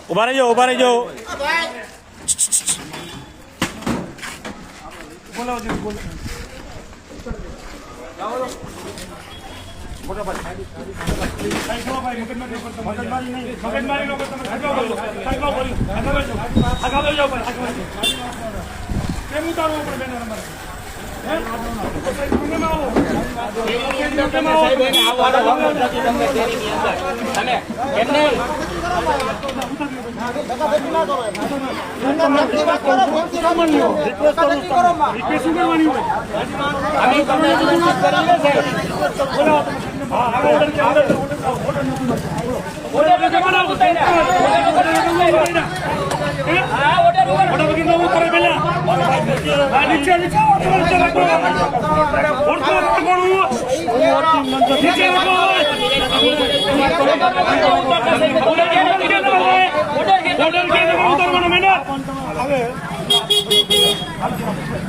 ઉભા રહેજો, ઉભા રહેજો.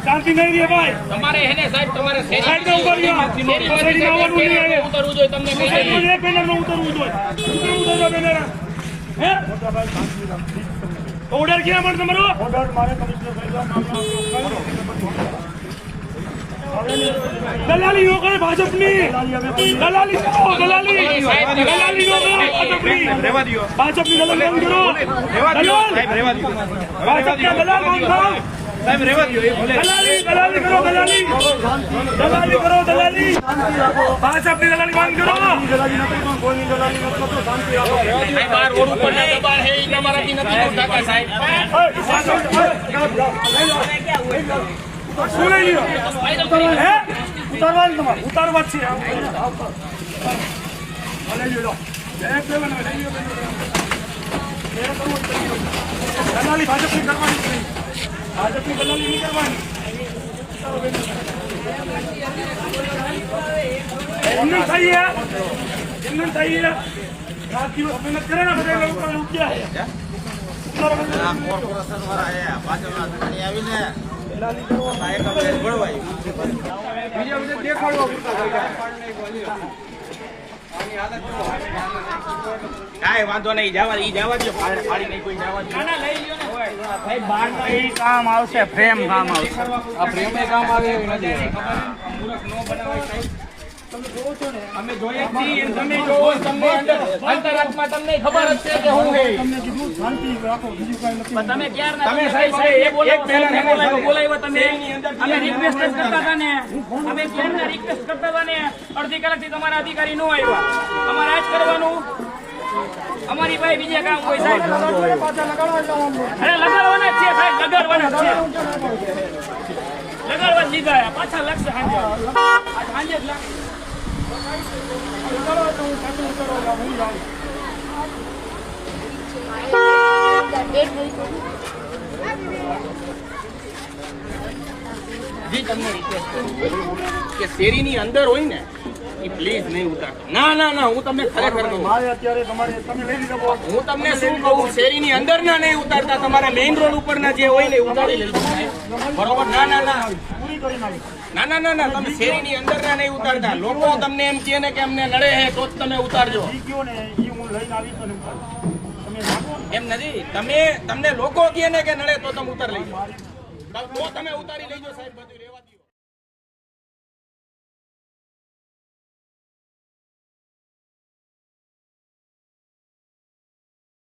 શાંતિ નહીં રે ભાઈ, તમારે હેને સાહેબ તમારે સાઈડ માં ઉભા રહ્યો, શેરી માં આવવાનું નહીં, ઉતરવું જોઈએ તમને, કહી દઈએ એક બેનર માં ઉતરવું જોઈએ, ઉતરો બેનર. હે ઓર્ડર ક્યાં મળે તમારો? ઓર્ડર મારે કમિશનર દલાલી નો કરે ભાજપની, દલાલી કરો, દલાલી નો કરો ભાજપની, રહેવા દો ભાજપની દલાલી બંધ કરો, દલાલ રહેવા દો, ભાજપના દલાલ બંધ કરો સાહેબ, રહેવા દો. દલાલી કરો, દલાલી કરો, દલાલી ભાજપની દલાલી બંધ કરો. કોઈની દલાલી મત કરો, શાંતિ રાખો. બહાર રોડ ઉપર દબાણ હે, ઈ તમારાથી નથી કાકા સાહેબ. શું લઈ લ્યો? હે ઉતારવાનું તમારે, ઉતારવા જ છે. દલાલી ભાજપની કરવાની છે, ભાજપની દલાલી નહીં કરવાની. એમને થઈ રાત દિવસ મહેનત કરે ને બધા લોકો રૂપિયા કાંઈ વાંધો નહીં, જવા દો ફાડી નહીં, કોઈ જવા દો ભાઈ. બાર કામ આવશે, ફ્રેમ કામ આવશે, આ ફ્રેમ કામ આવે એવું નથી. અમે જોઈએ છીએ, તમે જોવો, તમને અંતરાત્મા તમને ખબર જ છે કે હું હે. તમને કીધું શાંતિ રાખો, બીજું કાંઈ નથી. તમે ક્યારના તમે સાહેબ એક પહેલા બોલાવ્યો તમે, અમે રિક્વેસ્ટ કરતા હતા ને, અમે ક્યારના રિક્વેસ્ટ કરતા હતા ને, અડધી કલાકથી તમારા અધિકારી ન આવ્યા. અમારે આજ કરવાનું, અમારી પાસે બીજા કામ હોય સાહેબ. અરે લગાડવાના જ છે સાહેબ, લગાડવાના જ છે, લગાડવા સીધા પાછા લાગશે સાંજે, સાંજે જ લાગશે. તમને રિક્વેસ્ટ કરું કે શેરીની અંદર હોય ને એ પ્લીઝ નહીં ઉતારતો. ના હું તમને ખરેખર કહું, હું તમને શું કહું, શેરીની અંદર ના નહીં ઉતારતા, તમારા મેઇન રોડ ઉપર ના જે હોય ને ઉતારી લેજો બરોબર. ના તમે શેરીની અંદર ના નહીં ઉતારતા. લોકો તમને એમ કહે ને કે અમને નડે હે તો જ તમે ઉતારજો, એમ નથી. તમને લોકો કહે ને કે નડે તો તમે ઉતાર લઈ જાઓ, તો તમે ઉતારી લેજો સાહેબ, બધું.